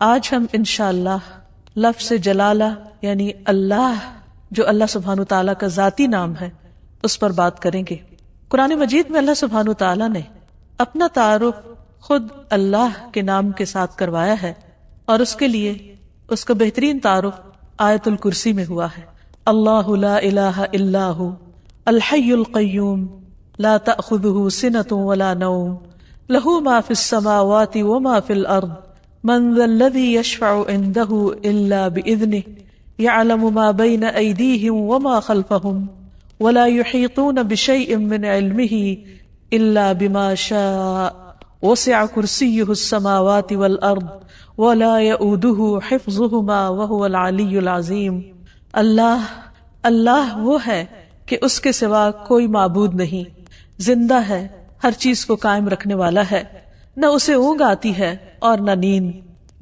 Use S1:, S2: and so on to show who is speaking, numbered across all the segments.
S1: آج ہم انشاءاللہ لفظ جلالہ یعنی اللہ جو اللہ سبحانہ تعالیٰ کا ذاتی نام ہے اس پر بات کریں گے۔ قرآن مجید میں اللہ سبحانہ تعالیٰ نے اپنا تعارف خود اللہ کے نام کے ساتھ کروایا ہے، اور اس کے لیے اس کا بہترین تعارف آیت الکرسی میں ہوا ہے۔ اللہ لا الہ الا ہو الحی القیوم لا تأخذہ سنۃ ولا نوم لہ ما فی السماوات وما فی الارض من ذا الذی یشفع عنده الا بإذنہ یعلم ما بین ایدیہم وما خلفہم ولا يحيطون بشيء من علمه إلا بما شاء وسع كرسيه السماوات والأرض ولا يؤوده حفظهما وهو العلي العظيم۔ اللہ وہ ہے کہ اس کے سوا کوئی معبود نہیں، زندہ ہے، ہر چیز کو قائم رکھنے والا ہے، نہ اسے اونگ آتی ہے اور نہ نیند،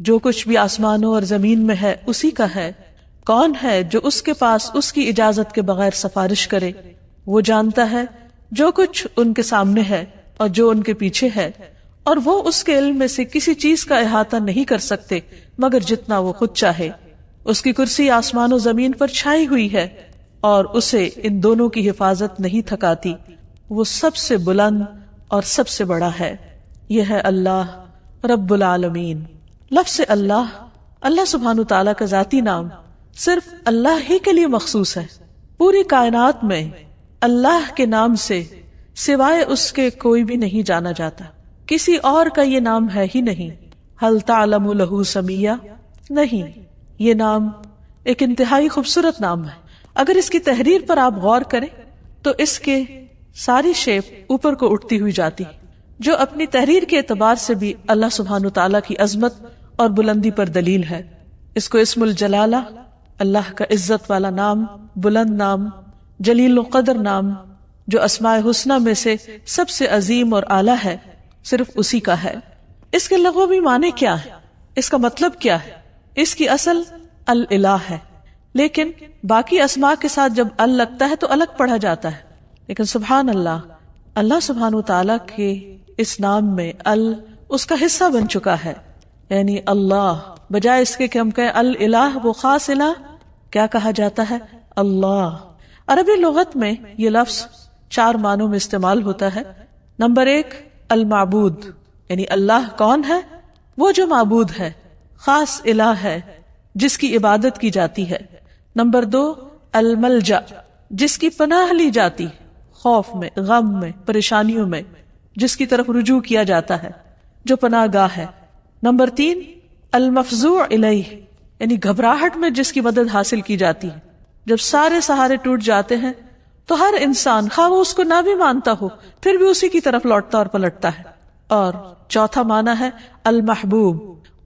S1: جو کچھ بھی آسمانوں اور زمین میں ہے اسی کا ہے۔ کون ہے جو اس کے پاس اس کی اجازت کے بغیر سفارش کرے؟ وہ جانتا ہے جو کچھ ان کے سامنے ہے اور جو ان کے پیچھے ہے، اور وہ اس کے علم میں سے کسی چیز کا احاطہ نہیں کر سکتے مگر جتنا وہ خود چاہے۔ اس کی کرسی آسمان و زمین پر چھائی ہوئی ہے اور اسے ان دونوں کی حفاظت نہیں تھکاتی۔ وہ سب سے بلند اور سب سے بڑا ہے۔ یہ ہے اللہ رب العالمین۔ لفظ اللہ سبحانہ تعالیٰ کا ذاتی نام صرف اللہ ہی کے لیے مخصوص ہے۔ پوری کائنات میں اللہ کے نام سے سوائے اس کے کوئی بھی نہیں جانا جاتا، کسی اور کا یہ نام ہے ہی نہیں۔ هل تعلم له سمیہ؟ نہیں، یہ نام ایک انتہائی خوبصورت نام ہے۔ اگر اس کی تحریر پر آپ غور کریں تو اس کے ساری شیپ اوپر کو اٹھتی ہوئی جاتی، جو اپنی تحریر کے اعتبار سے بھی اللہ سبحانہ تعالیٰ کی عظمت اور بلندی پر دلیل ہے۔ اس کو اسم الجلالہ، اللہ کا عزت والا نام، بلند نام، جلیل القدر نام، جو اسماء حسنہ میں سے سب سے عظیم اور اعلیٰ ہے، صرف اسی کا ہے۔ اس کے لغوی معنی کیا ہے؟ اس کا مطلب کیا ہے؟ اس کی اصل الالہ ہے، لیکن باقی اسماء کے ساتھ جب ال لگتا ہے تو الگ پڑھا جاتا ہے۔ لیکن سبحان اللہ سبحانہ تعالیٰ کے اس نام میں ال اس کا حصہ بن چکا ہے، یعنی اللہ بجائے اس کے کہ ہم کہیں الالہ، وہ خاص الہ، کیا کہا جاتا ہے؟ اللہ۔ عربی لغت میں یہ لفظ 4 معنوں میں استعمال ہوتا ہے۔ نمبر 1 المعبود، یعنی اللہ کون ہے؟ وہ جو معبود ہے، خاص الہ ہے جس کی عبادت کی جاتی ہے۔ نمبر 2 الملجا، جس کی پناہ لی جاتی، خوف میں، غم میں، پریشانیوں میں، جس کی طرف رجوع کیا جاتا ہے، جو پناہ گاہ ہے۔ نمبر 3 المفزوع الیہ، یعنی گھبراہٹ میں جس کی مدد حاصل کی جاتی ہے۔ جب سارے سہارے ٹوٹ جاتے ہیں تو ہر انسان، خواہ وہ اس کو نہ بھی مانتا ہو، پھر بھی اسی کی طرف لوٹتا اور پلٹتا ہے۔ اور چوتھا معنی ہے المحبوب،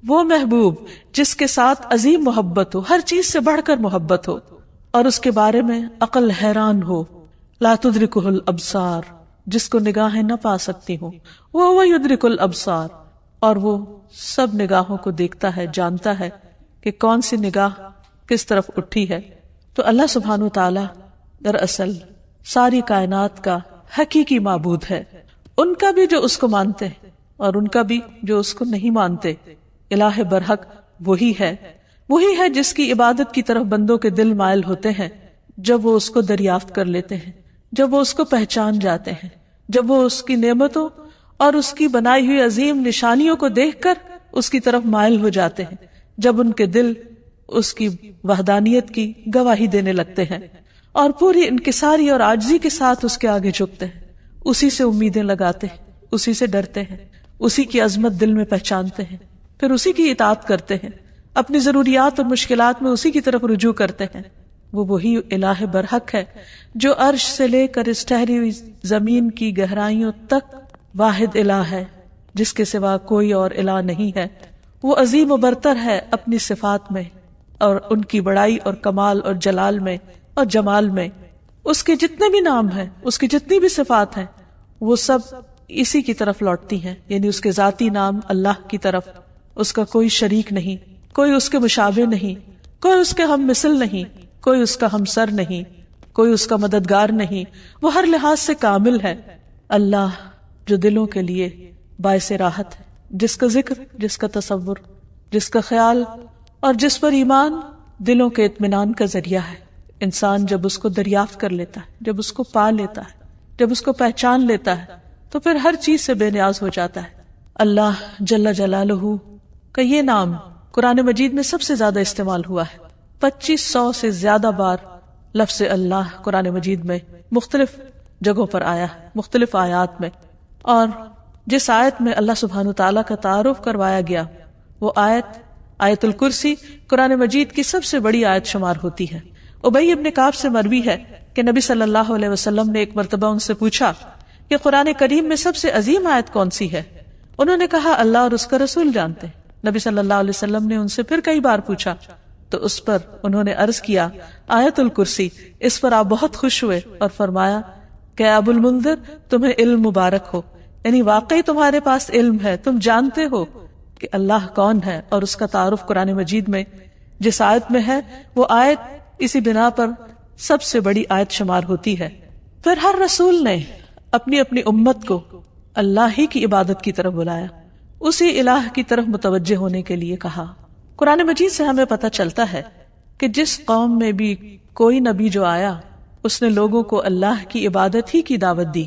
S1: وہ محبوب جس کے ساتھ عظیم محبت ہو، ہر چیز سے بڑھ کر محبت ہو، اور اس کے بارے میں عقل حیران ہو۔ لا تدرکہ الابصار، جس کو نگاہیں نہ پا سکتی ہوں، وہ یدرک الابصار، اور وہ سب نگاہوں کو دیکھتا ہے، جانتا ہے کہ کون سی نگاہ کس طرف اٹھی ہے۔ تو اللہ سبحانہ تعالیٰ دراصل ساری کائنات کا حقیقی معبود ہے، ان کا بھی جو اس کو مانتے ہیں اور ان کا بھی جو اس کو نہیں مانتے۔ الہ برحق وہی ہے جس کی عبادت کی طرف بندوں کے دل مائل ہوتے ہیں جب وہ اس کو دریافت کر لیتے ہیں، جب وہ اس کو پہچان جاتے ہیں، جب وہ اس کی نعمتوں اور اس کی بنائی ہوئی عظیم نشانیوں کو دیکھ کر اس کی طرف مائل ہو جاتے ہیں، جب ان کے دل اس کی وحدانیت کی گواہی دینے لگتے ہیں اور پوری انکساری اور عاجزی کے ساتھ اس کے آگے جھکتے ہیں، اسی سے امیدیں لگاتے ہیں، اسی سے ڈرتے ہیں، اسی کی عظمت دل میں پہچانتے ہیں، پھر اسی کی اطاعت کرتے ہیں، اپنی ضروریات اور مشکلات میں اسی کی طرف رجوع کرتے ہیں۔ وہ وہی الہ برحق ہے جو عرش سے لے کر اس ٹھہری ہوئی زمین کی گہرائیوں تک واحد الہ ہے، جس کے سوا کوئی اور الہ نہیں ہے۔ وہ عظیم و برتر ہے اپنی صفات میں اور ان کی بڑائی اور کمال اور جلال میں اور جمال میں۔ اس کے جتنے بھی نام ہیں، اس کی جتنی بھی صفات ہیں، وہ سب اسی کی طرف لوٹتی ہیں، یعنی اس کے ذاتی نام اللہ کی طرف۔ اس کا کوئی شریک نہیں، کوئی اس کے مشابہ نہیں، کوئی اس کے ہم مثل نہیں، کوئی اس کا ہمسر نہیں، کوئی اس کا مددگار نہیں۔ وہ ہر لحاظ سے کامل ہے۔ اللہ جو دلوں کے لیے باعث راحت ہے، جس کا ذکر، جس کا تصور جس کا خیال اور جس پر ایمان دلوں کے اطمینان کا ذریعہ ہے۔ انسان جب اس کو دریافت کر لیتا ہے، جب اس کو پا لیتا ہے، جب اس کو پہچان لیتا ہے تو پھر ہر چیز سے بے نیاز ہو جاتا ہے۔ اللہ جل جلالہ کا یہ نام قرآن مجید میں سب سے زیادہ استعمال ہوا ہے۔ 2500 سے زیادہ بار لفظ اللہ قرآن مجید میں مختلف جگہوں پر آیا ہے، مختلف آیات میں، اور جس آیت میں اللہ سبحانہ وتعالیٰ کا تعارف کروایا گیا وہ آیت الکرسی قرآن مجید کی سب سے بڑی آیت شمار ہوتی ہے۔ ابی ابن کعب سے مروی ہے کہ نبی صلی اللہ علیہ وسلم نے ایک مرتبہ ان سے پوچھا کہ قرآن کریم میں سب سے عظیم آیت کون سی ہے؟ انہوں نے کہا اللہ اور اس کا رسول جانتے ہیں۔ نبی صلی اللہ علیہ وسلم نے ان سے پھر کئی بار پوچھا تو اس پر انہوں نے عرض کیا آیت الکرسی۔ اس پر آپ بہت خوش ہوئے اور فرمایا کہ ابو المنذر تمہیں علم مبارک ہو، یعنی واقعی تمہارے پاس علم ہے، تم جانتے ہو کہ اللہ کون ہے، اور اس کا تعارف قرآن مجید میں جس آیت میں ہے وہ آیت اسی بنا پر سب سے بڑی آیت شمار ہوتی ہے۔ پھر ہر رسول نے اپنی اپنی امت کو اللہ ہی کی عبادت کی طرف بلایا، اسی الہ کی طرف متوجہ ہونے کے لیے کہا۔ قرآن مجید سے ہمیں پتہ چلتا ہے کہ جس قوم میں بھی کوئی نبی جو آیا اس نے لوگوں کو اللہ کی عبادت ہی کی دعوت دی۔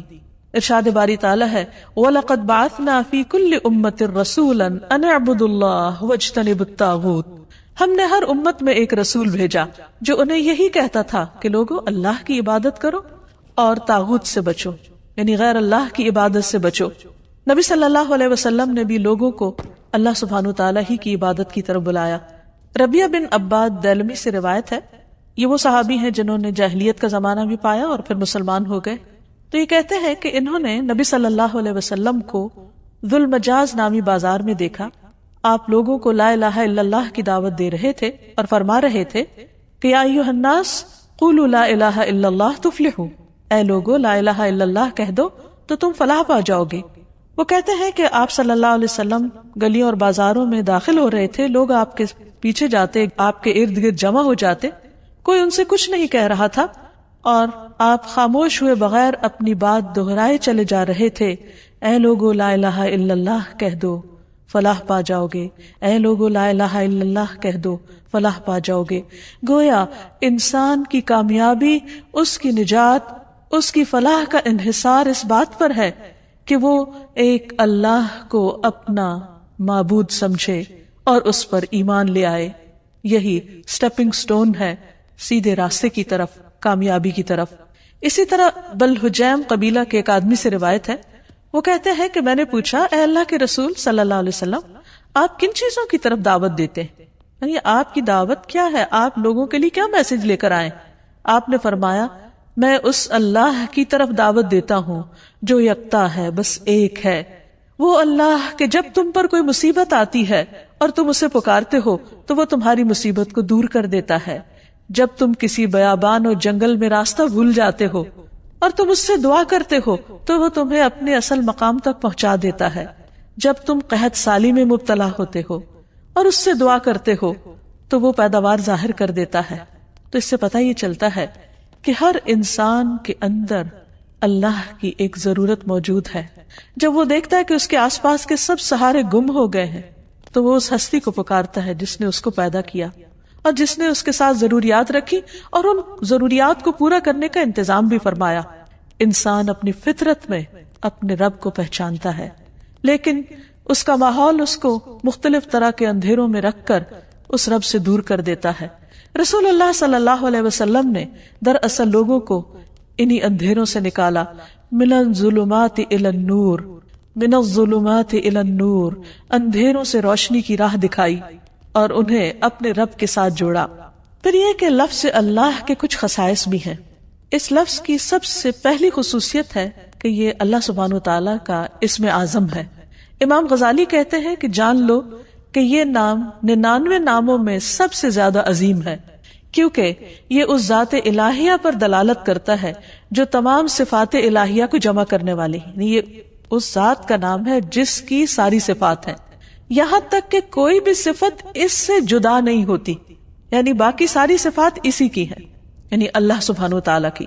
S1: ارشاد باری تعالیٰ ہے وَلَقَدْ بَعَثْنَا فِي كُلِّ أُمَّةٍ رَسُولًا أَنِ اعْبُدُوا اللَّهَ وَاجْتَنِبُوا الطَّاغُوتَ۔ ہم نے ہر امت میں ایک رسول بھیجا جو انہیں یہی کہتا تھا کہ لوگوں اللہ کی عبادت کرو اور طاغوت سے بچو، یعنی غیر اللہ کی عبادت سے بچو۔ نبی صلی اللہ علیہ وسلم نے بھی لوگوں کو اللہ سبحانہ وتعالیٰ ہی کی عبادت کی طرف بلایا۔ ربیہ بن عباد دیلمی سے روایت ہے، یہ وہ صحابی ہیں جنہوں نے جاہلیت کا زمانہ بھی پایا اور پھر مسلمان ہو گئے۔ تو یہ کہتے ہیں کہ انہوں نے نبی صلی اللہ علیہ وسلم کو ذو المجاز نامی بازار میں دیکھا، آپ لوگوں کو لا الہ الا اللہ کی دعوت دے رہے تھے اور فرما رہے تھے کہ یا ایھا الناس قولوا لا الہ الا اللہ تفلحوا، اے لوگو لا الہ الا اللہ کہہ دو تو تم فلاح پا جاؤ گے۔ وہ کہتے ہیں کہ آپ صلی اللہ علیہ وسلم گلیوں اور بازاروں میں داخل ہو رہے تھے، لوگ آپ کے پیچھے جاتے، آپ کے ارد گرد جمع ہو جاتے، کوئی ان سے کچھ نہیں کہہ رہا تھا اور آپ خاموش ہوئے بغیر اپنی بات دہرائے چلے جا رہے تھے، اے لوگو لا الہ الا اللہ کہہ دو فلاح پا جاؤ گے، اے لوگو لا الہ الا اللہ کہہ دو فلاح پا جاؤ گے۔ گویا انسان کی کامیابی، اس کی نجات، اس کی فلاح کا انحصار اس بات پر ہے کہ وہ ایک اللہ کو اپنا معبود سمجھے اور اس پر ایمان لے آئے۔ یہی سٹیپنگ سٹون ہے سیدھے راستے کی طرف، کامیابی کی طرف۔ اسی طرح بلحجیم قبیلہ کے ایک آدمی سے روایت ہے، وہ کہتے ہیں کہ میں نے پوچھا اے اللہ کے رسول صلی اللہ علیہ وسلم آپ کن چیزوں کی طرف دعوت دیتے ہیں، یعنی آپ کی دعوت کیا ہے، آپ لوگوں کے لیے کیا میسج لے کر آئے؟ آپ نے فرمایا میں اس اللہ کی طرف دعوت دیتا ہوں جو یکتا ہے، بس ایک ہے، وہ اللہ کہ جب تم پر کوئی مصیبت آتی ہے اور تم اسے پکارتے ہو تو وہ تمہاری مصیبت کو دور کر دیتا ہے، جب تم کسی بیابان اور جنگل میں راستہ بھول جاتے ہو اور تم اس سے دعا کرتے ہو تو وہ تمہیں اپنے اصل مقام تک پہنچا دیتا ہے، جب تم قحط سالی میں مبتلا ہوتے ہو اور اس سے دعا کرتے ہو تو وہ پیداوار ظاہر کر دیتا ہے۔ تو اس سے پتہ یہ چلتا ہے کہ ہر انسان کے اندر اللہ کی ایک ضرورت موجود ہے۔ جب وہ دیکھتا ہے کہ اس کے آس پاس کے سب سہارے گم ہو گئے ہیں تو وہ اس ہستی کو پکارتا ہے جس نے اس کو پیدا کیا اور جس نے اس کے ساتھ ضروریات رکھی اور ان ضروریات کو پورا کرنے کا انتظام بھی فرمایا۔ انسان اپنی فطرت میں اپنے رب کو پہچانتا ہے، لیکن اس کا ماحول اس کو مختلف طرح کے اندھیروں میں رکھ کر اس رب سے دور کر دیتا ہے۔ رسول اللہ صلی اللہ علیہ وسلم نے دراصل لوگوں کو انہی اندھیروں سے نکالا، من الظلمات الی النور، من الظلمات الی النور، اندھیروں سے روشنی کی راہ دکھائی اور انہیں اپنے رب کے ساتھ جوڑا۔ پھر یہ کہ لفظ اللہ کے کچھ خصائص بھی ہیں۔ اس لفظ کی سب سے پہلی خصوصیت ہے کہ یہ اللہ سبحانہ وتعالیٰ کا اسم اعظم ہے۔ امام غزالی کہتے ہیں کہ جان لو کہ یہ نام 99 ناموں میں سب سے زیادہ عظیم ہے، کیونکہ یہ اس ذات الہیہ پر دلالت کرتا ہے جو تمام صفات الہیہ کو جمع کرنے والی ہے۔ یہ اس ذات کا نام ہے جس کی ساری صفات ہیں، یہاں تک کہ کوئی بھی صفت اس سے جدا نہیں ہوتی، یعنی باقی ساری صفات اسی کی ہیں، یعنی اللہ سبحانہ وتعالیٰ کی۔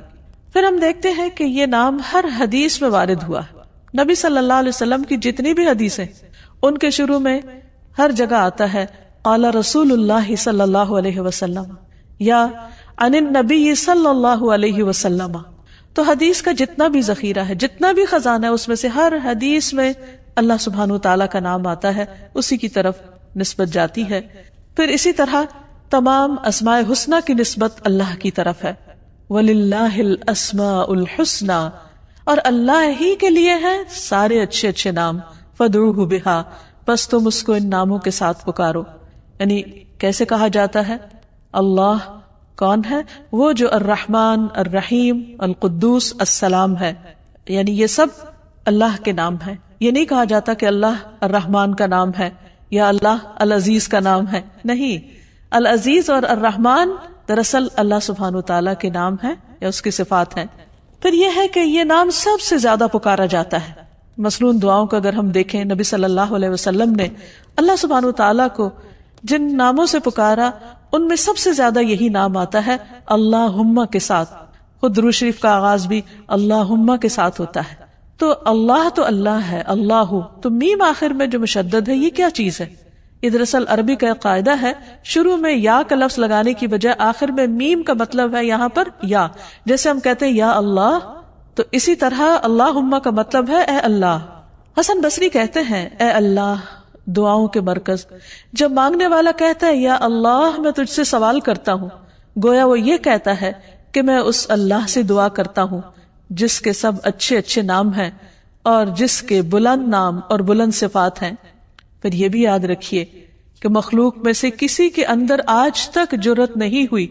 S1: پھر ہم دیکھتے ہیں کہ یہ نام ہر حدیث میں وارد ہوا ہے۔ نبی صلی اللہ علیہ وسلم کی جتنی بھی حدیثیں ان کے شروع میں ہر جگہ آتا ہے قال رسول اللہ صلی اللہ علیہ وسلم یا عن النبی صلی اللہ علیہ وسلم. تو حدیث کا جتنا بھی ذخیرہ ہے، جتنا بھی خزانہ ہے، اس میں سے ہر حدیث میں اللہ سبحانہ وتعالی کا نام آتا ہے، اسی کی طرف نسبت جاتی ہے. پھر اسی طرح تمام اسماء حسنہ کی نسبت اللہ کی طرف ہے. وَلِلَّهِ الْأَسْمَاءُ الْحُسْنَى، اور اللہ ہی کے لیے ہیں سارے اچھے اچھے نام. فَادْعُوهُ بِهَا، بس تم اس کو ان ناموں کے ساتھ پکارو. یعنی کیسے کہا جاتا ہے؟ اللہ کون ہے؟ وہ جو الرحمن، الرحیم، القدوس، السلام ہے. یعنی یہ سب اللہ کے نام ہیں. یہ نہیں کہا جاتا کہ اللہ الرحمن کا نام ہے یا اللہ العزیز کا نام ہے. نہیں، العزیز اور الرحمن دراصل اللہ سبحانہ وتعالیٰ کے نام ہیں یا اس کی صفات ہیں. پھر یہ ہے کہ یہ نام سب سے زیادہ پکارا جاتا ہے. مثلاً دعاؤں کا اگر ہم دیکھیں، نبی صلی اللہ علیہ وسلم نے اللہ سبحانہ وتعالیٰ کو جن ناموں سے پکارا ان میں سب سے زیادہ یہی نام آتا ہے اللہم کے ساتھ. خود درود شریف کا آغاز بھی اللہم کے ساتھ ہوتا ہے. تو اللہ ہے، اللہ تو میم آخر میں جو مشدد ہے، یہ کیا چیز ہے؟ یہ دراصل عربی کا ایک قاعدہ ہے، شروع میں یا کا لفظ لگانے کی بجائے آخر میں میم کا مطلب ہے یہاں پر یا. جیسے ہم کہتے ہیں یا اللہ، تو اسی طرح اللہم کا مطلب ہے اے اللہ. حسن بصری کہتے ہیں اے اللہ دعاؤں کے مرکز. جب مانگنے والا کہتا ہے یا اللہ میں تجھ سے سوال کرتا ہوں، گویا وہ یہ کہتا ہے کہ میں اس اللہ سے دعا کرتا ہوں جس کے سب اچھے اچھے نام ہیں اور جس کے بلند نام اور بلند صفات ہیں. پھر یہ بھی یاد رکھیے کہ مخلوق میں سے کسی کے اندر آج تک جرأت نہیں ہوئی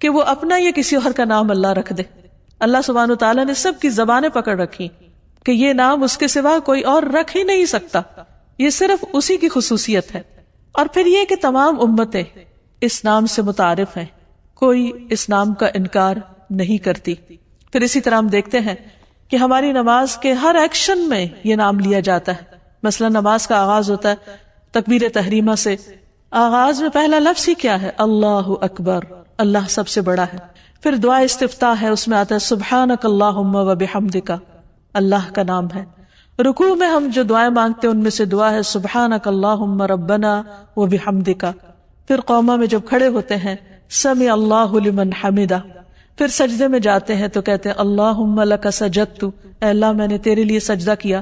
S1: کہ وہ اپنا یا کسی اور کا نام اللہ رکھ دے. اللہ سبحانہ وتعالیٰ نے سب کی زبانیں پکڑ رکھی کہ یہ نام اس کے سوا کوئی اور رکھ ہی نہیں سکتا، یہ صرف اسی کی خصوصیت ہے. اور پھر یہ کہ تمام امتیں اس نام سے متعارف ہیں، کوئی اس نام کا انکار نہیں کرتی. پھر اسی طرح ہم دیکھتے ہیں کہ ہماری نماز کے ہر ایکشن میں یہ نام لیا جاتا ہے. مثلا نماز کا آغاز ہوتا ہے تکبیر تحریمہ سے. آغاز میں پہلا لفظ ہی کیا ہے؟ اللہ اکبر، اللہ سب سے بڑا ہے. پھر دعا استفتاح ہے، اس میں آتا ہے سبحانک اللہم و بحمدک، اللہ کا نام ہے. رکوع میں ہم جو دعائیں مانگتے ہیں ان میں سے دعا ہے سبحانک اللہم ربنا و بحمدک. پھر قوما میں جب کھڑے ہوتے ہیں سمع اللہ لمن حمدہ. پھر سجدے میں جاتے ہیں تو کہتے ہیں اللہم لک سجدت، اے اللہ میں نے تیرے لیے سجدہ کیا.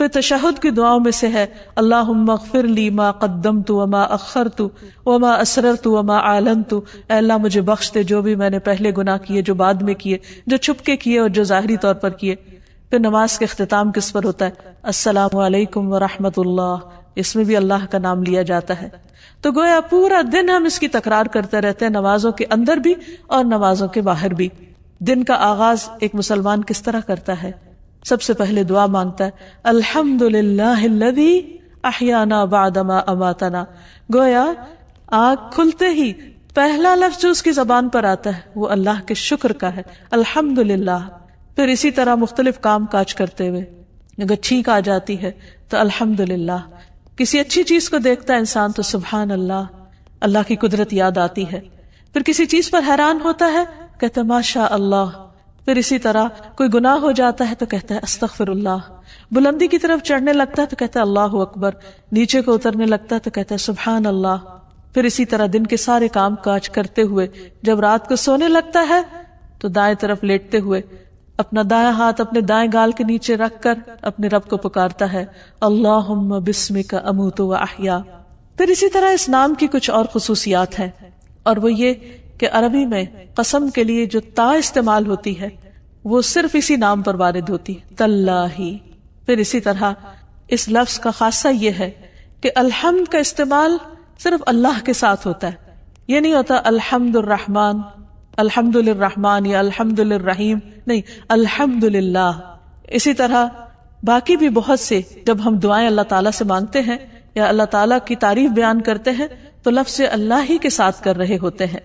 S1: پھر تشہد کی دعاؤں میں سے ہے اللہم اغفر لی ما قدمت وما اخرت وما اسررت وما اعلنت، اے اللہ مجھے بخش دے جو بھی میں نے پہلے گناہ کیے، جو بعد میں کیے، جو چھپ کے کیے اور جو ظاہری طور پر کیے. پھر نماز کے اختتام کس پر ہوتا ہے؟ السلام علیکم ورحمۃ اللہ، اس میں بھی اللہ کا نام لیا جاتا ہے. تو گویا پورا دن ہم اس کی تکرار کرتے رہتے ہیں، نمازوں کے اندر بھی اور نمازوں کے باہر بھی. دن کا آغاز ایک مسلمان کس طرح کرتا ہے؟ سب سے پہلے دعا مانگتا ہے الحمدللہ الذی احیانا بعد ما اماتنا. گویا آنکھ کھلتے ہی پہلا لفظ جو اس کی زبان پر آتا ہے وہ اللہ کے شکر کا ہے، الحمدللہ. پھر اسی طرح مختلف کام کاج کرتے ہوئے اگر چھینک آ جاتی ہے تو الحمدللہ. کسی اچھی چیز کو دیکھتا ہے انسان تو سبحان اللہ، اللہ کی قدرت یاد آتی ہے. پھر کسی چیز پر حیران ہوتا ہے کہتا ہے ماشاء اللہ. پھر اسی طرح کوئی گناہ ہو جاتا ہے تو کہتا ہے استغفر اللہ. بلندی کی طرف چڑھنے لگتا ہے تو کہتا ہے اللہ اکبر. نیچے کو اترنے لگتا ہے تو کہتا ہے سبحان اللہ. پھر اسی طرح دن کے سارے کام کاج کرتے ہوئے جب رات کو سونے لگتا ہے تو دائیں طرف لیٹتے ہوئے اپنا دائیں ہاتھ اپنے دائیں گال کے نیچے رکھ کر اپنے رب کو پکارتا ہے اللہم بسمک اموت و احیا. پھر اسی طرح اس نام کی کچھ اور خصوصیات ہیں، اور وہ یہ کہ عربی میں قسم کے لیے جو تا استعمال ہوتی ہے وہ صرف اسی نام پر وارد ہوتی ہے، تاللہ. پھر اسی طرح اس لفظ کا خاصہ یہ ہے کہ الحمد کا استعمال صرف اللہ کے ساتھ ہوتا ہے. یہ نہیں ہوتا الحمد الرحمن، الحمد للرحمن یا الحمد للرحیم، نہیں، الحمد للہ. اسی طرح باقی بھی بہت سے جب ہم دعائیں اللہ تعالیٰ سے مانگتے ہیں یا اللہ تعالیٰ کی تعریف بیان کرتے ہیں تو لفظ اللہ ہی کے ساتھ کر رہے ہوتے ہیں.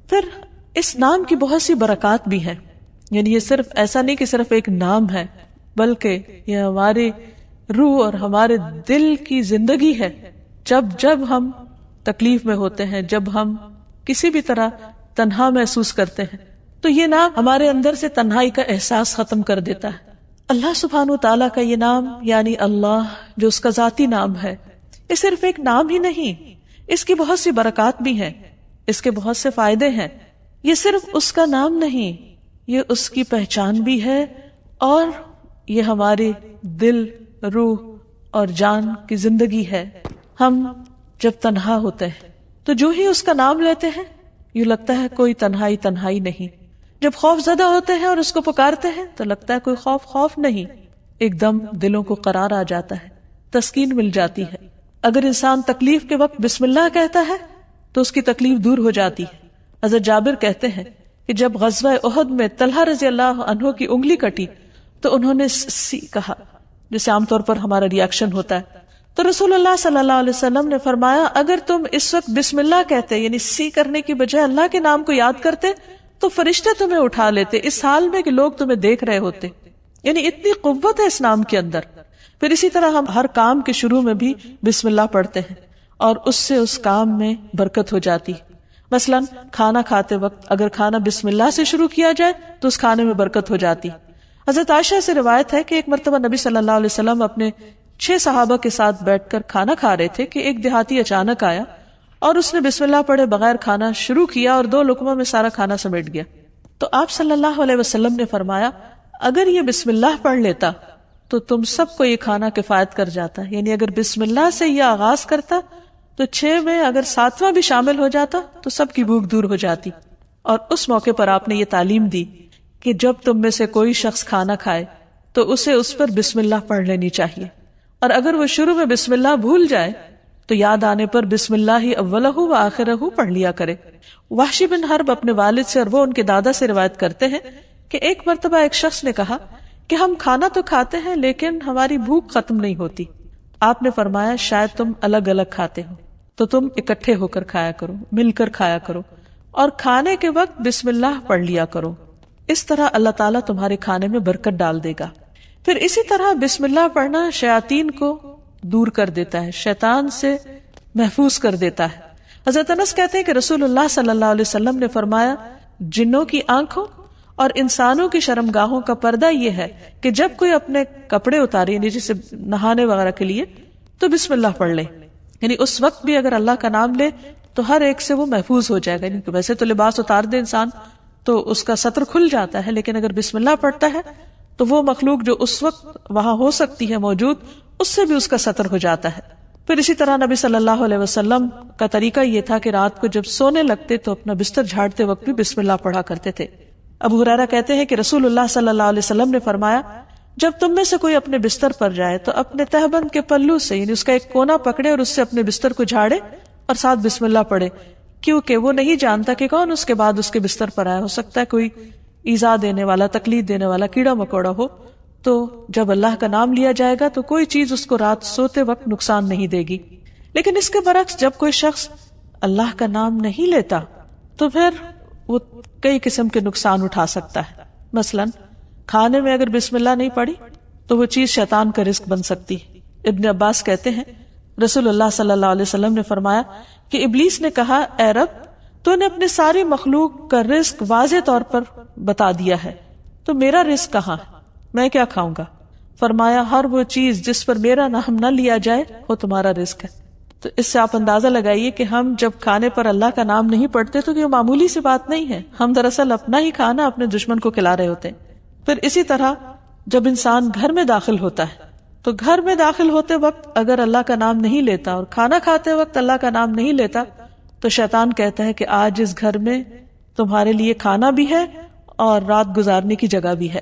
S1: پھر اس نام کی بہت سی برکات بھی ہیں. یعنی یہ صرف ایسا نہیں کہ صرف ایک نام ہے، بلکہ یہ ہماری روح اور ہمارے دل کی زندگی ہے. جب ہم تکلیف میں ہوتے ہیں، جب ہم کسی بھی طرح تنہا محسوس کرتے ہیں تو یہ نام ہمارے اندر سے تنہائی کا احساس ختم کر دیتا ہے. اللہ سبحانہ وتعالیٰ کا یہ نام یعنی اللہ جو اس کا ذاتی نام ہے، یہ صرف ایک نام ہی نہیں، اس کی بہت سی برکات بھی ہیں، اس کے بہت سے فائدے ہیں. یہ صرف اس کا نام نہیں، یہ اس کی پہچان بھی ہے، اور یہ ہماری دل، روح اور جان کی زندگی ہے. ہم جب تنہا ہوتے ہیں تو جو ہی اس کا نام لیتے ہیں یوں لگتا ہے کوئی تنہائی نہیں. جب خوف زدہ ہوتے ہیں اور اس کو پکارتے ہیں تو لگتا ہے کوئی خوف نہیں. ایک دم دلوں کو قرار آ جاتا ہے، تسکین مل جاتی ہے. اگر انسان تکلیف کے وقت بسم اللہ کہتا ہے تو اس کی تکلیف دور ہو جاتی ہے. حضرت جابر کہتے ہیں کہ جب غزوہ احد میں طلحہ رضی اللہ عنہ کی انگلی کٹی تو انہوں نے سی کہا، جسے عام طور پر ہمارا ریاکشن ہوتا ہے. تو رسول اللہ صلی اللہ علیہ وسلم نے فرمایا اگر تم اس وقت بسم اللہ کہتے، یعنی سی کرنے کی بجائے اللہ کے نام کو یاد کرتے، تو فرشتے تمہیں اٹھا لیتے اس حال میں کہ لوگ تمہیں دیکھ رہے ہوتے. یعنی اتنی قوت ہے اس نام کے اندر. پھر اسی طرح ہم ہر کام کے شروع میں بھی بسم اللہ پڑھتے ہیں اور اس سے اس کام میں برکت ہو جاتی. مثلا کھانا کھاتے وقت اگر کھانا بسم اللہ سے شروع کیا جائے تو اس کھانے میں برکت ہو جاتی. حضرت عائشہ سے روایت ہے کہ ایک مرتبہ نبی صلی اللہ علیہ وسلم اپنے 6 صحابہ کے ساتھ بیٹھ کر کھانا کھا رہے تھے کہ ایک دیہاتی اچانک آیا اور اس نے بسم اللہ پڑھے بغیر کھانا شروع کیا اور 2 لقموں میں سارا کھانا سمیٹ گیا. تو آپ صلی اللہ علیہ وسلم نے فرمایا اگر یہ بسم اللہ پڑھ لیتا تو تم سب کو یہ کھانا کفایت کر جاتا. یعنی اگر بسم اللہ سے یہ آغاز کرتا تو 6 میں اگر 7واں بھی شامل ہو جاتا تو سب کی بھوک دور ہو جاتی. اور اس موقع پر آپ نے یہ تعلیم دی کہ جب تم میں سے کوئی شخص کھانا کھائے تو اسے اس پر بسم اللہ پڑھ لینی چاہیے، اور اگر وہ شروع میں بسم اللہ بھول جائے تو یاد آنے پر بسم اللہ اولہ و آخرہ پڑھ لیا کرے. وحشی بن حرب اپنے والد سے اور وہ ان کے دادا سے روایت کرتے ہیں کہ ایک مرتبہ ایک شخص نے کہا کہ ہم کھانا تو کھاتے ہیں لیکن ہماری بھوک ختم نہیں ہوتی. آپ نے فرمایا شاید تم الگ الگ کھاتے ہو تو تم اکٹھے ہو کر کھایا کرو، مل کر کھایا کرو، اور کھانے کے وقت بسم اللہ پڑھ لیا کرو. اس طرح اللہ تعالیٰ تمہارے کھانے میں برکت ڈال دے گا. پھر اسی طرح بسم اللہ پڑھنا شیاطین کو دور کر دیتا ہے، شیطان سے محفوظ کر دیتا ہے. حضرت انس کہتے ہیں کہ رسول اللہ صلی اللہ علیہ وسلم نے فرمایا جنوں کی آنکھوں اور انسانوں کی شرمگاہوں کا پردہ یہ ہے کہ جب کوئی اپنے کپڑے اتارے، یعنی جسے نہانے وغیرہ کے لیے، تو بسم اللہ پڑھ لے. یعنی اس وقت بھی اگر اللہ کا نام لے تو ہر ایک سے وہ محفوظ ہو جائے گا. یعنی کہ ویسے تو لباس اتار دے انسان تو اس کا سطر کھل جاتا ہے، لیکن اگر بسم اللہ پڑھتا ہے تو وہ مخلوق جو اس وقت وہاں ہو سکتی ہے موجود، اس سے بھی اس کا سطر ہو جاتا ہے. پھر اسی طرح نبی صلی اللہ علیہ وسلم کا طریقہ یہ تھا کہ رات کو جب سونے لگتے تو اپنا بستر جھاڑتے وقت بھی بسم اللہ پڑھا کرتے تھے. ابو ہریرہ کہتے ہیں کہ رسول اللہ صلی اللہ علیہ وسلم نے فرمایا جب تم میں سے کوئی اپنے بستر پر جائے تو اپنے تہبند کے پلو سے، یعنی اس کا ایک کونا پکڑے اور اس سے اپنے بستر کو جھاڑے اور ساتھ بسم اللہ پڑھے، کیونکہ وہ نہیں جانتا کہ کون اس کے بعد اس کے بستر پر آیا. ہو سکتا ہے کوئی ایذا دینے والا، تکلیف دینے والا کیڑا مکوڑا ہو. تو جب اللہ کا نام لیا جائے گا تو کوئی چیز اس کو رات سوتے وقت نقصان نہیں دے گی. لیکن اس کے برعکس جب کوئی شخص اللہ کا نام نہیں لیتا تو پھر وہ کئی قسم کے نقصان اٹھا سکتا ہے. مثلا کھانے میں اگر بسم اللہ نہیں پڑھی تو وہ چیز شیطان کا رزق بن سکتی ہے. ابن عباس کہتے ہیں رسول اللہ صلی اللہ علیہ وسلم نے فرمایا کہ ابلیس نے کہا اے رب تو نے اپنے ساری مخلوق کا رزق واضح طور پر بتا دیا ہے، تو میرا رزق کہاں ہے، میں کیا کھاؤں گا؟ فرمایا ہر وہ چیز جس پر میرا نام نہ لیا جائے وہ تمہارا رزق ہے. تو اس سے آپ اندازہ لگائیے کہ ہم جب کھانے پر اللہ کا نام نہیں پڑھتے تو یہ معمولی سی بات نہیں ہے، ہم دراصل اپنا ہی کھانا اپنے دشمن کو کھلا رہے ہوتے ہیں. پھر اسی طرح جب انسان گھر میں داخل ہوتا ہے تو گھر میں داخل ہوتے وقت اگر اللہ کا نام نہیں لیتا اور کھانا کھاتے وقت اللہ کا نام نہیں لیتا تو شیطان کہتا ہے کہ آج اس گھر میں تمہارے لیے کھانا بھی ہے اور رات گزارنے کی جگہ بھی ہے.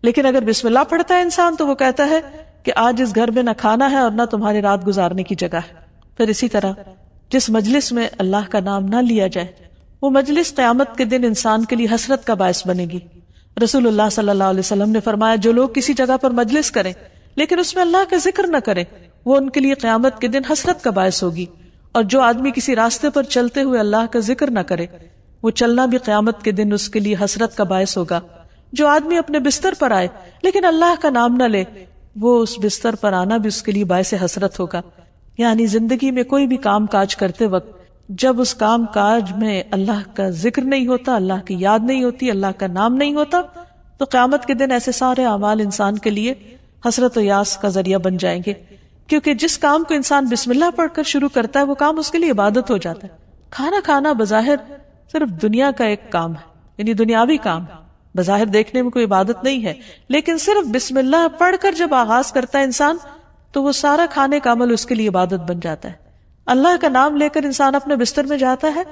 S1: لیکن اگر بسم اللہ پڑھتا ہے انسان تو وہ کہتا ہے کہ آج اس گھر میں نہ کھانا ہے اور نہ تمہاری رات گزارنے کی جگہ ہے. پھر اسی طرح جس مجلس میں اللہ کا نام نہ لیا جائے وہ مجلس قیامت کے دن انسان کے لیے حسرت کا باعث بنے گی. رسول اللہ صلی اللہ علیہ وسلم نے فرمایا جو لوگ کسی جگہ پر مجلس کریں لیکن اس میں اللہ کا ذکر نہ کریں وہ ان کے لیے قیامت کے دن حسرت کا باعث ہوگی. اور جو آدمی کسی راستے پر چلتے ہوئے اللہ کا ذکر نہ کرے وہ چلنا بھی قیامت کے دن اس کے لیے حسرت کا باعث ہوگا. جو آدمی اپنے بستر پر آئے لیکن اللہ کا نام نہ لے وہ اس بستر پر آنا بھی اس کے لیے باعث حسرت ہوگا. یعنی زندگی میں کوئی بھی کام کاج کرتے وقت جب اس کام کاج میں اللہ کا ذکر نہیں ہوتا، اللہ کی یاد نہیں ہوتی، اللہ کا نام نہیں ہوتا تو قیامت کے دن ایسے سارے اعمال انسان کے لیے حسرت و یاس کا ذریعہ بن جائیں گے. کیونکہ جس کام کو انسان بسم اللہ پڑھ کر شروع کرتا ہے وہ کام اس کے لیے عبادت ہو جاتا ہے. کھانا کھانا بظاہر صرف دنیا کا ایک کام ہے، یعنی دنیاوی کام ہے، بظاہر دیکھنے میں کوئی عبادت نہیں ہے، لیکن صرف بسم اللہ پڑھ کر جب آغاز کرتا ہے انسان تو وہ سارا کھانے کا عمل اس کے لیے عبادت بن جاتا ہے. اللہ کا نام لے کر انسان اپنے بستر میں جاتا ہے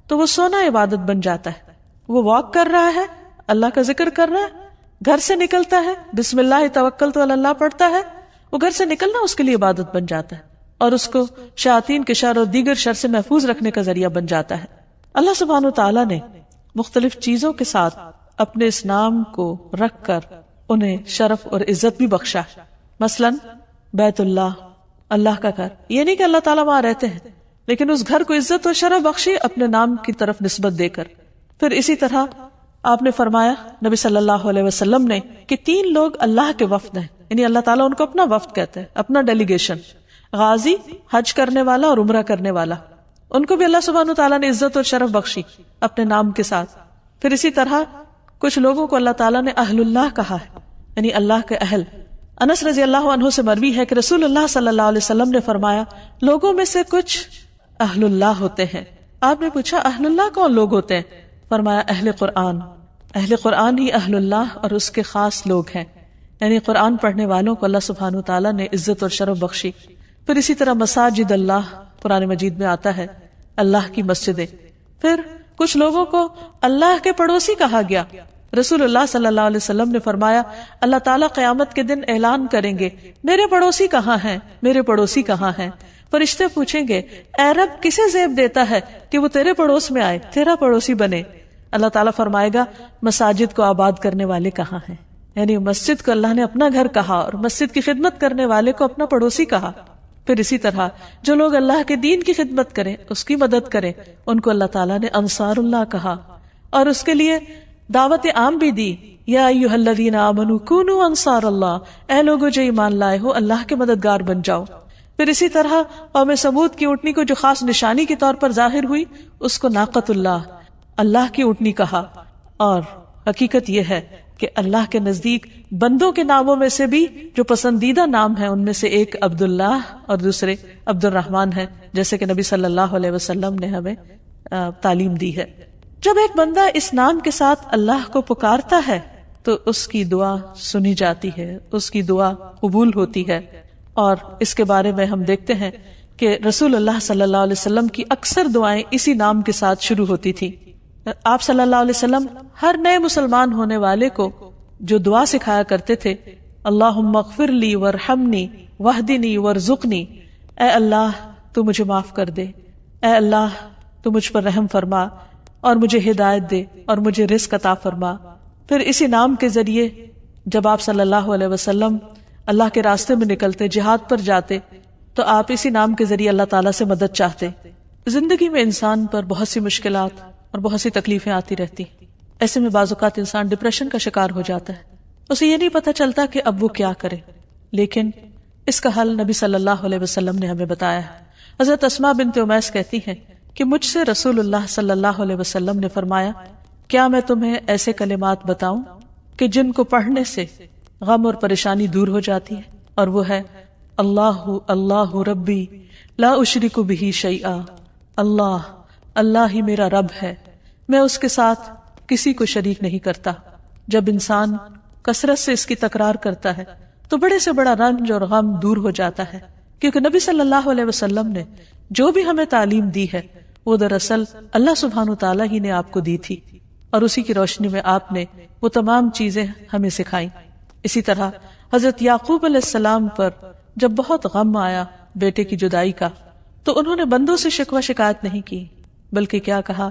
S1: تو وہ سونا عبادت بن جاتا ہے. وہ واک کر رہا ہے، اللہ کا ذکر کر رہا ہے، گھر سے نکلتا ہے بسم اللہ توکلت علی اللہ پڑھتا ہے، وہ گھر سے نکلنا اس کے لیے عبادت بن جاتا ہے اور اس کو شیاطین کے شر اور دیگر شر سے محفوظ رکھنے کا ذریعہ بن جاتا ہے. اللہ سبحانہ وتعالی نے مختلف چیزوں کے ساتھ اپنے اس نام کو رکھ کر انہیں شرف اور عزت بھی بخشا. مثلا بیت اللہ، اللہ کا گھر، یہ نہیں کہ اللہ تعالیٰ وہاں رہتے ہیں، لیکن اس گھر کو عزت اور شرف بخشی اپنے نام کی طرف نسبت دے کر. پھر اسی طرح آپ نے فرمایا نبی صلی اللہ علیہ وسلم نے کہ 3 لوگ اللہ کے وفد ہیں، یعنی اللہ تعالیٰ ان کو اپنا وفد کہتے ہیں، اپنا ڈیلیگیشن. غازی، حج کرنے والا اور عمرہ کرنے والا، ان کو بھی اللہ سبحانہ تعالیٰ نے عزت اور شرف بخشی اپنے نام کے ساتھ. پھر اسی طرح کچھ لوگوں کو اللہ تعالیٰ نے اہل اللہ کہا ہے، یعنی اللہ کے اہل. انس رضی اللہ عنہ سے مروی ہے کہ رسول اللہ صلی اللہ علیہ وسلم نے فرمایا لوگوں میں سے کچھ اہل اللہ ہوتے ہیں. آپ نے پوچھا اہل اللہ کون لوگ ہوتے ہیں؟ فرمایا اہل قرآن. اہل قرآن ہی اہل اللہ اور اس کے خاص لوگ ہیں، یعنی قرآن پڑھنے والوں کو اللہ سبحانہ تعالیٰ نے عزت اور شرف بخشی. پھر اسی طرح مساجد اللہ قرآن مجید میں آتا ہے، اللہ کی مسجدیں. پھر کچھ لوگوں کو اللہ کے پڑوسی کہا گیا. رسول اللہ صلی اللہ علیہ وسلم نے فرمایا اللہ تعالیٰ قیامت کے دن اعلان کریں گے میرے پڑوسی کہاں ہیں، میرے پڑوسی کہاں ہیں. فرشتے پوچھیں گے اے رب کسے زیب دیتا ہے کہ وہ تیرے پڑوس میں آئے، تیرا پڑوسی بنے. اللہ تعالیٰ فرمائے گا مساجد کو آباد کرنے والے کہاں ہیں، یعنی مسجد کو اللہ نے اپنا گھر کہا اور مسجد کی خدمت کرنے والے کو اپنا پڑوسی کہا. پھر اسی طرح جو لوگ اللہ کے دین کی خدمت کریں، اس کی مدد کریں، ان کو اللہ تعالیٰ نے انصار اللہ کہا اور اس کے لیے دعوت عام بھی دی. یا ایھا الذین آمنوا کونوا انصار اللہ، اے لوگو جو ایمان لائے ہو اللہ کے مددگار بن جاؤ. پھر اسی طرح قوم سمود کی اونٹنی کو جو خاص نشانی کے طور پر ظاہر ہوئی اس کو ناقۃ اللہ، اللہ کی اونٹنی کہا. اور حقیقت یہ ہے کہ اللہ کے نزدیک بندوں کے ناموں میں سے بھی جو پسندیدہ نام ہیں ان میں سے ایک عبداللہ اور دوسرے عبد الرحمن ہیں، جیسے کہ نبی صلی اللہ علیہ وسلم نے ہمیں تعلیم دی ہے. جب ایک بندہ اس نام کے ساتھ اللہ کو پکارتا ہے تو اس کی دعا سنی جاتی ہے، اس کی دعا قبول ہوتی ہے. اور اس کے بارے میں ہم دیکھتے ہیں کہ رسول اللہ صلی اللہ علیہ وسلم کی اکثر دعائیں اسی نام کے ساتھ شروع ہوتی تھی. آپ صلی اللہ علیہ وسلم ہر نئے مسلمان ہونے والے کو جو دعا سکھایا کرتے تھے اللہم اغفر لی وارحمنی واہدنی وارزقنی، اے اللہ تو مجھے معاف کر دے، اے اللہ تو مجھ پر رحم فرما اور مجھے ہدایت دے اور مجھے رزق عطا فرما. پھر اسی نام کے ذریعے جب آپ صلی اللہ علیہ وسلم اللہ کے راستے میں نکلتے، جہاد پر جاتے، تو آپ اسی نام کے ذریعے اللہ تعالیٰ سے مدد چاہتے. زندگی میں انسان پر بہت سی مشکلات اور بہت سی تکلیفیں آتی رہتی، ایسے میں بعض اوقات انسان ڈپریشن کا شکار ہو جاتا ہے، اسے یہ نہیں پتہ چلتا کہ اب وہ کیا کرے. لیکن اس کا حل نبی صلی اللہ علیہ وسلم نے ہمیں بتایا ہے. حضرت اسماء بنت امیس کہتی ہیں کہ مجھ سے رسول اللہ صلی اللہ علیہ وسلم نے فرمایا کیا میں تمہیں ایسے کلمات بتاؤں کہ جن کو پڑھنے سے غم اور پریشانی دور ہو جاتی ہے، اور وہ ہے اللہ اللہ ربی لا اشرک بہ شیئا، اللہ اللہ ہی میرا رب ہے، میں اس کے ساتھ کسی کو شریک نہیں کرتا. جب انسان کثرت سے اس کی تکرار کرتا ہے تو بڑے سے بڑا رنج اور غم دور ہو جاتا ہے، کیونکہ نبی صلی اللہ علیہ وسلم نے جو بھی ہمیں تعلیم دی ہے وہ دراصل اللہ سبحانہ تعالیٰ ہی نے آپ کو دی تھی، اور اسی کی روشنی میں آپ نے وہ تمام چیزیں ہمیں سکھائیں. اسی طرح حضرت یعقوب علیہ السلام پر جب بہت غم آیا بیٹے کی جدائی کا تو انہوں نے بندوں سے شکوہ شکایت نہیں کی، بلکہ کیا کہا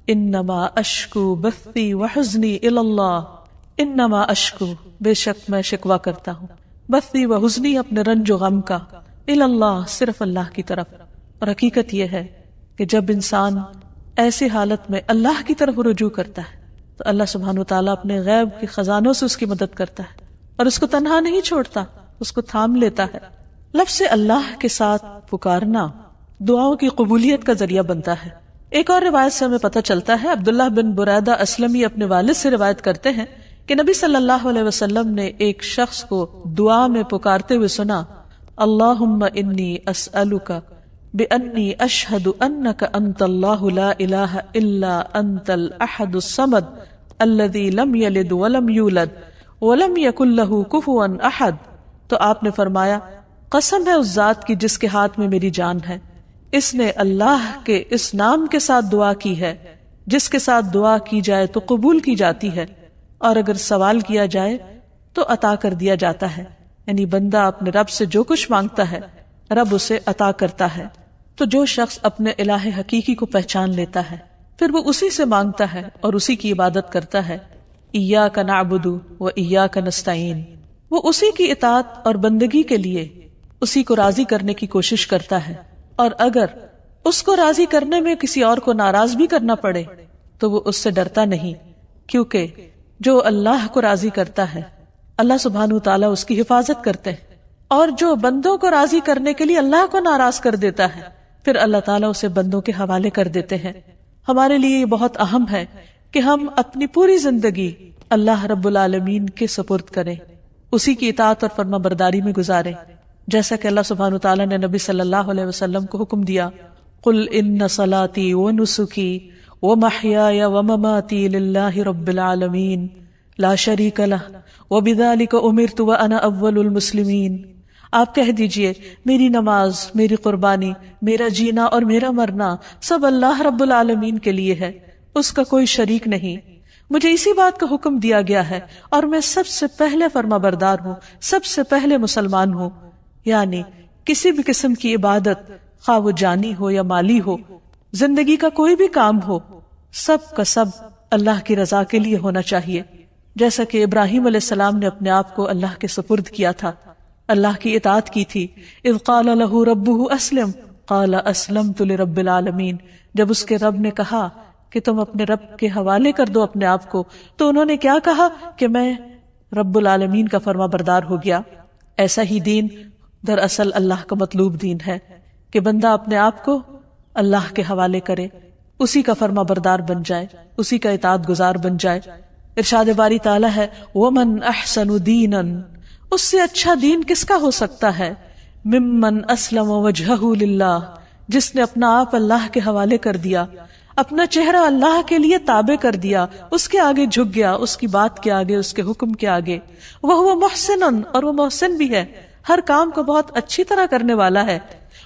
S1: انما اشکو بثی وحزنی الی اللہ، انما اشکو بے شک میں شکوہ کرتا ہوں، بثی وحزنی اپنے رنج و غم کا، الی اللہ صرف اللہ کی طرف. اور حقیقت یہ ہے کہ جب انسان ایسی حالت میں اللہ کی طرف رجوع کرتا ہے تو اللہ سبحانہ وتعالیٰ اپنے غیب کے خزانوں سے اس کی مدد کرتا ہے اور اس کو تنہا نہیں چھوڑتا، اس کو تھام لیتا ہے. لفظ اللہ کے ساتھ پکارنا دعاؤں کی قبولیت کا ذریعہ بنتا ہے. ایک اور روایت سے ہمیں پتہ چلتا ہے، عبداللہ بن برید اسلمی اپنے والد سے روایت کرتے ہیں کہ نبی صلی اللہ علیہ وسلم نے ایک شخص کو دعا میں پکارتے ہوئے سنا اللہم انی اسألک بأنی اشہد انک انت اللہ لا الہ الا انت الاحد الصمد الذی لم یلد ولم یولد ولم یکن لہ کفوا احد. تو آپ نے فرمایا قسم ہے اس ذات کی جس کے ہاتھ میں میری جان ہے، اس نے اللہ کے اس نام کے ساتھ دعا کی ہے جس کے ساتھ دعا کی جائے تو قبول کی جاتی ہے، اور اگر سوال کیا جائے تو عطا کر دیا جاتا ہے. یعنی بندہ اپنے رب سے جو کچھ مانگتا ہے رب اسے عطا کرتا ہے. تو جو شخص اپنے الہ حقیقی کو پہچان لیتا ہے پھر وہ اسی سے مانگتا ہے اور اسی کی عبادت کرتا ہے. ایاک نعبد و ایاک نستعین، وہ اسی کی اطاعت اور بندگی کے لیے اسی کو راضی کرنے کی کوشش کرتا ہے، اور اگر اس کو راضی کرنے میں کسی اور کو ناراض بھی کرنا پڑے تو وہ اس سے ڈرتا نہیں، کیونکہ جو اللہ کو راضی کرتا ہے اللہ سبحانہ وتعالیٰ اس کی حفاظت کرتے ہیں، اور جو بندوں کو راضی کرنے کے لیے اللہ کو ناراض کر دیتا ہے پھر اللہ تعالیٰ اسے بندوں کے حوالے کر دیتے ہیں. ہمارے لیے یہ بہت اہم ہے کہ ہم اپنی پوری زندگی اللہ رب العالمین کے سپرد کریں، اسی کی اطاعت اور فرما برداری میں گزاریں، جیسا کہ اللہ سبحانہ وتعالیٰ نے نبی صلی اللہ علیہ وسلم کو حکم دیا، قل ان صلاتی ونسکی ومحیای ومماتی للہ رب العالمین لا شریک لہ وبذالک امرت وانا اول المسلمین. آپ کہہ دیجئے میری نماز، میری قربانی، میرا جینا اور میرا مرنا سب اللہ رب العالمین کے لیے ہے، اس کا کوئی شریک نہیں، مجھے اسی بات کا حکم دیا گیا ہے اور میں سب سے پہلے فرما بردار ہوں، سب سے پہلے مسلمان ہوں. یعنی کسی بھی قسم کی عبادت، خواہ وہ جانی ہو یا مالی ہو، زندگی کا کوئی بھی کام ہو، سب کا سب اللہ کی رضا کے لیے ہونا چاہیے. جیسا کہ ابراہیم علیہ السلام نے اپنے آپ کو اللہ کے سپرد کیا تھا، اللہ کی اطاعت کی تھی. اذ قال له ربه اسلم قال اسلمت لرب العالمین، جب اس کے رب نے کہا کہ تم اپنے رب کے حوالے کر دو اپنے آپ کو، تو انہوں نے کیا کہا کہ میں رب العالمین کا فرما بردار ہو گیا. ایسا ہی دین دراصل اللہ کا مطلوب دین ہے کہ بندہ اپنے آپ کو اللہ کے حوالے کرے، اسی کا فرما بردار بن جائے، اسی کا اطاعت گزار بن جائے. ارشاد باری تعالیٰ ہے وَمَنْ أَحْسَنُ دِينًا، اس سے اچھا دین کس کا ہو سکتا ہے، ممن اسلم وجہہ للہ، جس نے اپنا آپ اللہ کے حوالے کر دیا، اپنا چہرہ اللہ کے لیے تابع کر دیا، اس کے آگے جھک گیا، اس کی بات کے آگے، اس کے حکم کے آگے. وَهُوَ مُحْسِنٌ، اور وہ محسن بھی ہے، ہر کام کو بہت اچھی طرح کرنے والا ہے.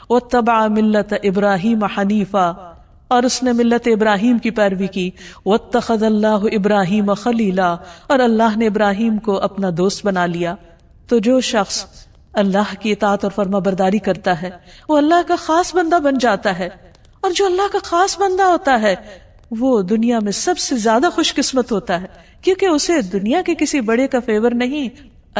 S1: وَاتَّبَعَ مِلَّةَ إِبْرَاهِيمَ حَنِيفًا، اور اس نے ملت ابراہیم کی پیروی کی. وَاتَّخَذَ اللَّهُ إِبْرَاهِيمَ خَلِيلًا، اور اللہ نے ابراہیم کو اپنا دوست بنا لیا. تو جو شخص اللہ کی اطاعت اور فرما برداری کرتا ہے وہ اللہ کا خاص بندہ بن جاتا ہے، اور جو اللہ کا خاص بندہ ہوتا ہے وہ دنیا میں سب سے زیادہ خوش قسمت ہوتا ہے، کیونکہ اسے دنیا کے کسی بڑے کا فیور نہیں،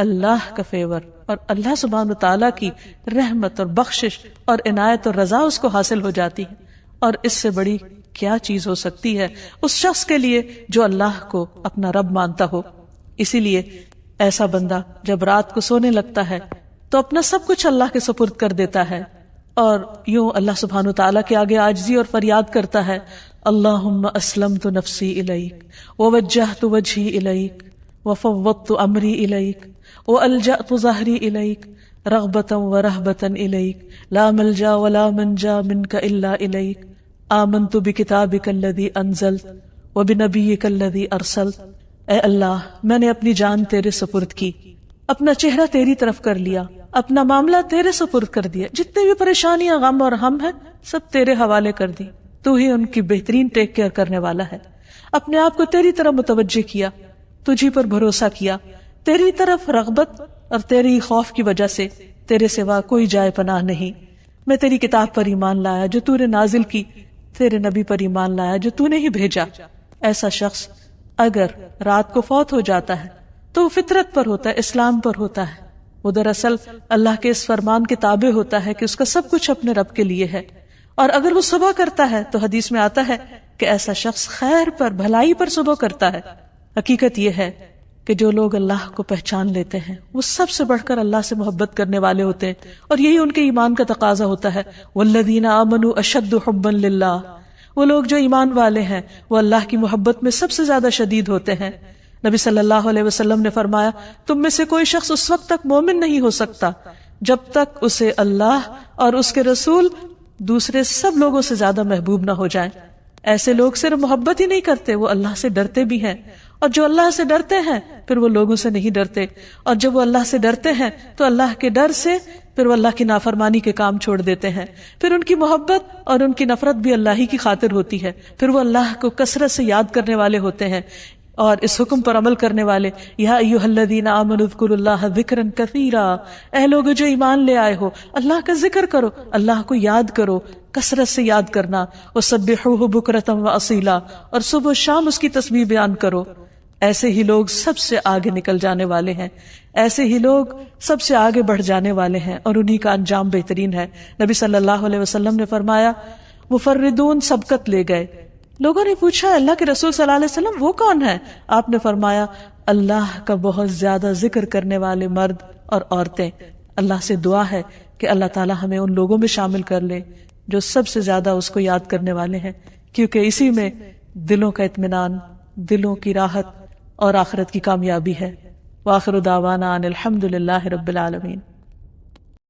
S1: اللہ کا فیور اور اللہ سبحانہ تعالیٰ کی رحمت اور بخشش اور عنایت اور رضا اس کو حاصل ہو جاتی ہے. اور اس سے بڑی کیا چیز ہو سکتی ہے اس شخص کے لیے جو اللہ کو اپنا رب مانتا ہو. اسی لیے ایسا بندہ جب رات کو سونے لگتا ہے تو اپنا سب کچھ اللہ کے سپرد کر دیتا ہے، اور یوں اللہ سبحانہ تعالیٰ کے آگے عاجزی اور فریاد کرتا ہے، اللہم اسلمت نفسی الیک ووجہت وجہی الیک وفوضت امری الیک والجأت ظہری الیک رغبتا ورہبتا الیک لا ملجا ولا منجا منک الا الیک آمنت بکتابک الذی انزلت وبنبیک الذی ارسلت. اے اللہ، میں نے اپنی جان تیرے سپرد کی، اپنا چہرہ تیری طرف کر لیا، اپنا معاملہ تیرے سپرد کر دیا، جتنے بھی پریشانیاں، غم اور ہم ہیں سب تیرے حوالے کر دی، تو ہی ان کی بہترین ٹیک کیئر کرنے والا ہے. اپنے آپ کو تیری طرف متوجہ کیا، تجھی پر بھروسہ کیا، تیری طرف رغبت اور تیری خوف کی وجہ سے تیرے سوا کوئی جائے پناہ نہیں. میں تیری کتاب پر ایمان لایا جو تو نے نازل کی، تیرے نبی پر ایمان لایا جو تو نے ہی بھیجا. ایسا شخص اگر رات کو فوت ہو جاتا ہے تو وہ فطرت پر ہوتا ہے، اسلام پر ہوتا ہے، وہ دراصل اللہ کے اس فرمان کے تابع ہوتا ہے کہ اس کا سب کچھ اپنے رب کے لیے ہے. اور اگر وہ صبح کرتا ہے تو حدیث میں آتا ہے کہ ایسا شخص خیر پر، بھلائی پر صبح کرتا ہے. حقیقت یہ ہے کہ جو لوگ اللہ کو پہچان لیتے ہیں وہ سب سے بڑھ کر اللہ سے محبت کرنے والے ہوتے ہیں، اور یہی ان کے ایمان کا تقاضا ہوتا ہے. والذین آمنوا اشد حبا للہ، وہ لوگ جو ایمان والے ہیں وہ اللہ کی محبت میں سب سے زیادہ شدید ہوتے ہیں. نبی صلی اللہ علیہ وسلم نے فرمایا، تم میں سے کوئی شخص اس وقت تک مومن نہیں ہو سکتا جب تک اسے اللہ اور اس کے رسول دوسرے سب لوگوں سے زیادہ محبوب نہ ہو جائیں۔ ایسے لوگ صرف محبت ہی نہیں کرتے، وہ اللہ سے ڈرتے بھی ہیں، اور جو اللہ سے ڈرتے ہیں پھر وہ لوگوں سے نہیں ڈرتے، اور جب وہ اللہ سے ڈرتے ہیں تو اللہ کے ڈر سے پھر وہ اللہ کی نافرمانی کے کام چھوڑ دیتے ہیں، پھر ان کی محبت اور ان کی نفرت بھی اللہ ہی کی خاطر ہوتی ہے، پھر وہ اللہ کو کثرت سے یاد کرنے والے ہوتے ہیں اور اس حکم پر عمل کرنے والے۔ یا ایھا الذین آمنوا اذکروا اللہ ذکرا کثیرا، اے لوگ جو ایمان لے آئے ہو اللہ کا ذکر کرو، اللہ کو یاد کرو، کثرت سے یاد کرنا، وسبحوہ بکرۃ واصیلا، اور صبح و شام اس کی تسبیح بیان کرو۔ ایسے ہی لوگ سب سے آگے نکل جانے والے ہیں، ایسے ہی لوگ سب سے آگے بڑھ جانے والے ہیں، اور انہی کا انجام بہترین ہے۔ نبی صلی اللہ علیہ وسلم نے فرمایا مفردون سبقت لے گئے۔ لوگوں نے پوچھا اللہ کے رسول صلی اللہ علیہ وسلم وہ کون ہے؟ آپ نے فرمایا اللہ کا بہت زیادہ ذکر کرنے والے مرد اور عورتیں۔ اللہ سے دعا ہے کہ اللہ تعالی ہمیں ان لوگوں میں شامل کر لے جو سب سے زیادہ اس کو یاد کرنے والے ہیں، کیونکہ اسی میں دلوں کا اطمینان، دلوں کی راحت اور آخرت کی کامیابی ہے۔ وآخر دعوانا ان الحمد للہ رب العالمین۔